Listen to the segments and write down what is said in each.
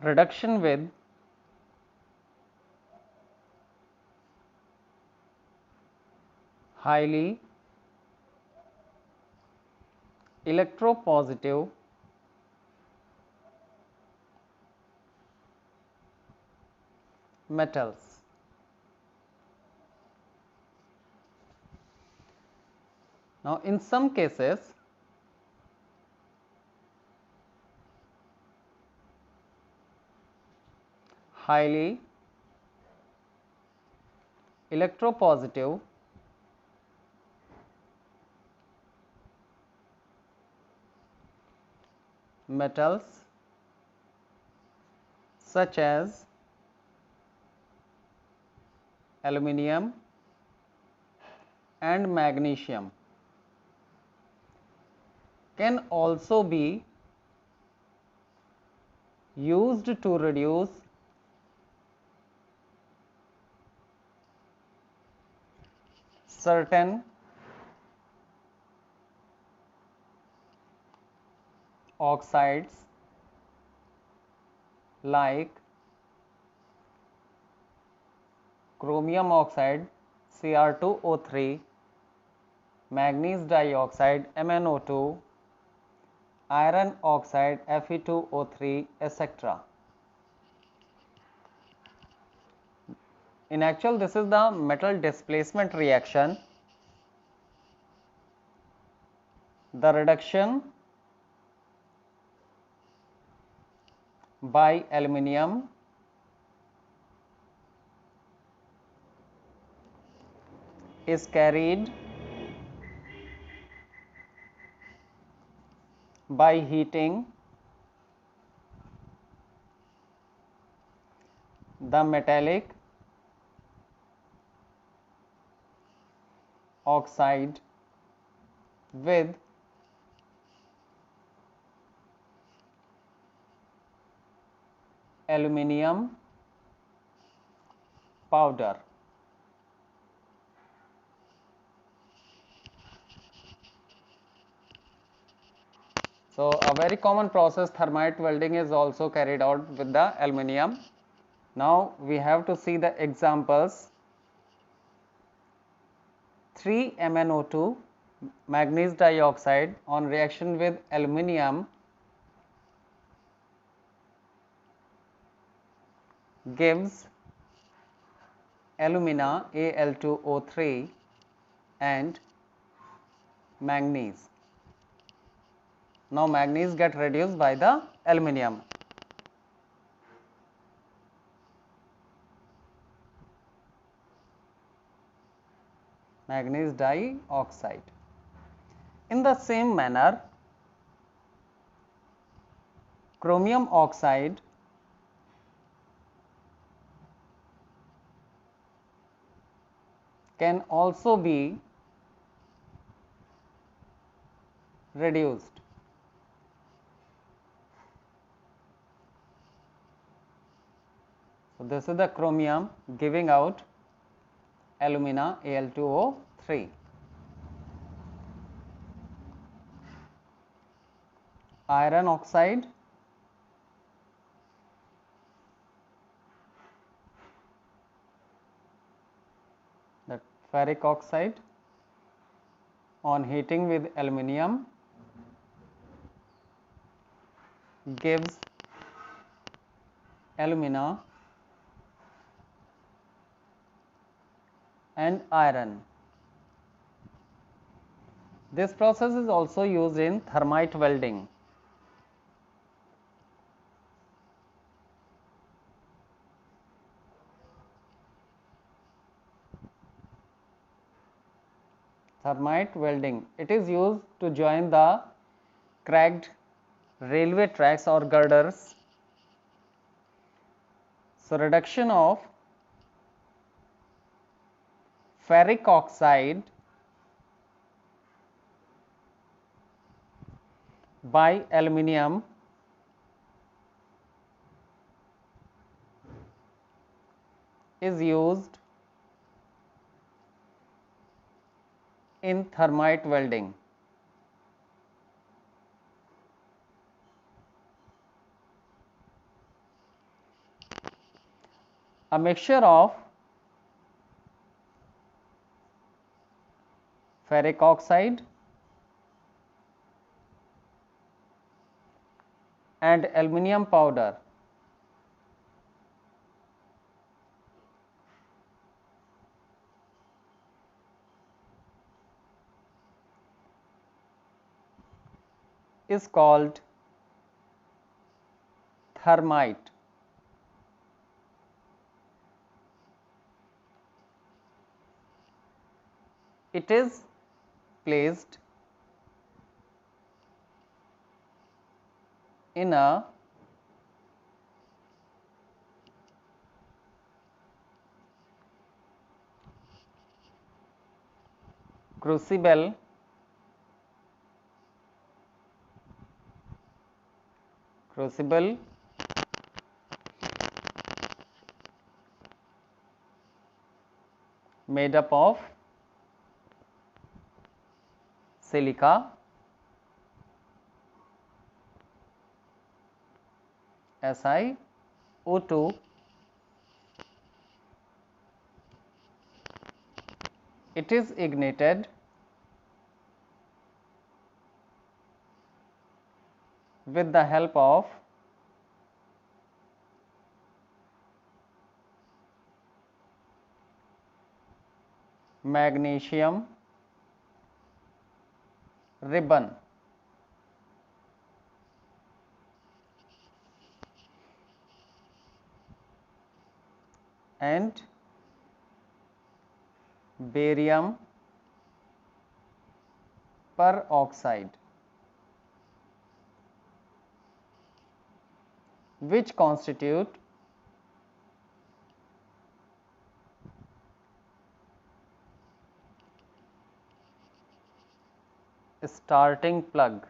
reduction with highly electropositive metals. Now, in some cases, highly electropositive metals such as aluminum and magnesium can also be used to reduce certain oxides like chromium oxide Cr2O3, manganese dioxide MnO2, iron oxide Fe2O3, etc. In actual, this is the metal displacement reaction. The reduction by aluminum is carried by heating the metallic oxide with aluminum powder. So, a very common process, thermite welding, is also carried out with the aluminum. Now, we have to see the examples. 3MnO2 manganese dioxide on reaction with aluminum gives alumina Al2O3 and manganese. Now, manganese get reduced by the aluminum. Manganese dioxide. In the same manner, chromium oxide can also be reduced. So, this is the chromium giving out alumina Al2O3. Iron oxide, the ferric oxide on heating with aluminum gives alumina and iron. This process is also used in thermite welding. Thermite welding, it is used to join the cracked railway tracks or girders. So, reduction of ferric oxide by aluminum is used in thermite welding. A mixture of ferric oxide and aluminium powder is called thermite. It is placed in a crucible made up of silica, SiO2. It is ignited with the help of magnesium ribbon and barium peroxide, which constitute starting plug.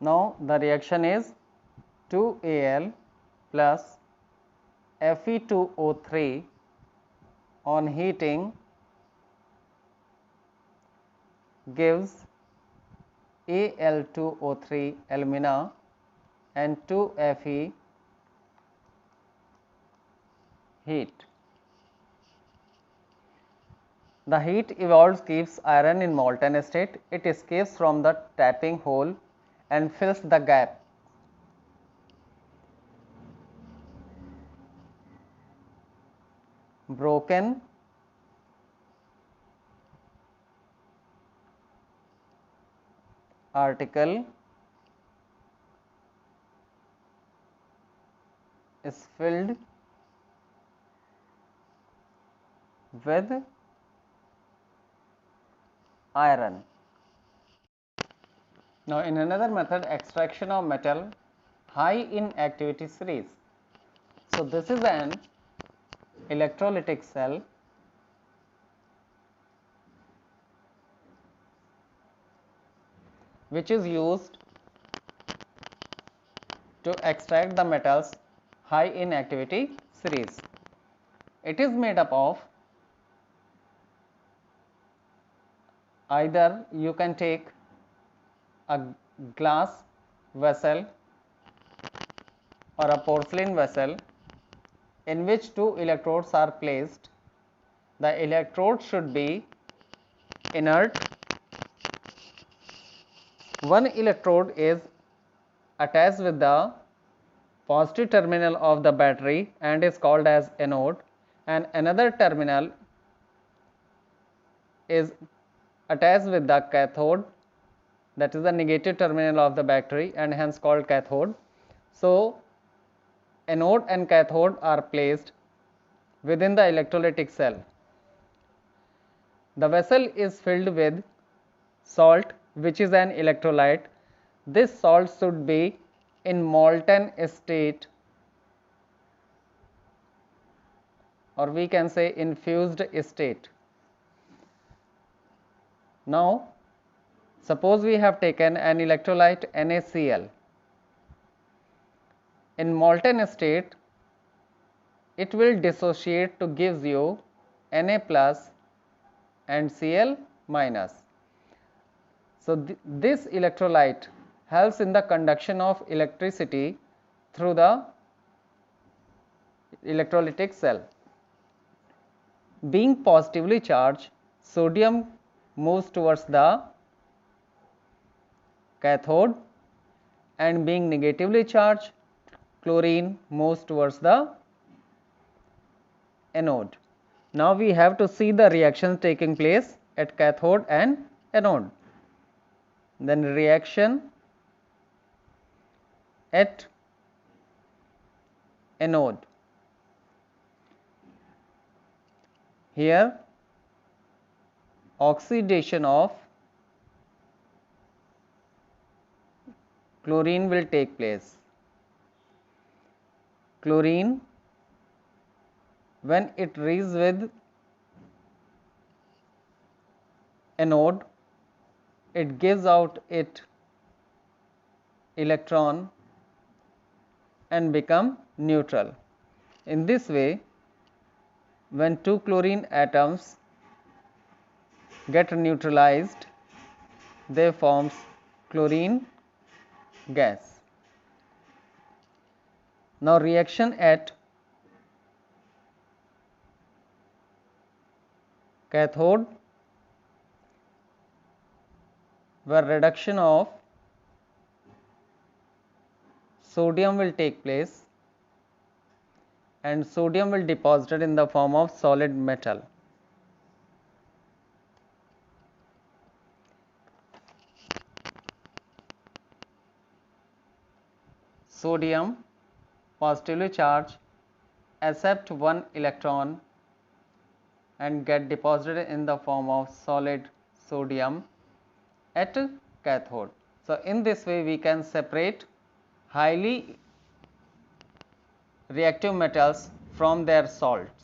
Now the reaction is 2Al plus Fe2O3 on heating gives Al2O3 alumina and 2Fe heat. The heat evolved keeps iron in molten state. It escapes from the tapping hole and fills the gap. Broken article is filled with iron. Now in another method, extraction of metal high in activity series. So this is an electrolytic cell which is used to extract the metals high in activity series. It is made up of either you can take a glass vessel or a porcelain vessel in which two electrodes are placed. The electrode should be inert. One electrode is attached with the positive terminal of the battery and is called as anode, and another terminal is attached with the cathode, that is the negative terminal of the battery and hence called cathode. So anode and cathode are placed within the electrolytic cell. The vessel is filled with salt, which is an electrolyte. This salt should be in molten state, or we can say infused state. Now suppose we have taken an electrolyte NaCl. In molten state it will dissociate to gives you Na plus and Cl minus. So this electrolyte helps in the conduction of electricity through the electrolytic cell. Being positively charged, sodium moves towards the cathode, and being negatively charged, chlorine moves towards the anode. Now we have to see the reactions taking place at cathode and anode. Then reaction at anode. Here oxidation of chlorine will take place. Chlorine, when it reaches with anode, it gives out its electron and become neutral. In this way, when two chlorine atoms get neutralized, they forms chlorine gas. Now reaction at cathode, where reduction of sodium will take place, and sodium will deposited in the form of solid metal. Sodium positively charged accept one electron and get deposited in the form of solid sodium at cathode. So in this way we can separate highly reactive metals from their salts.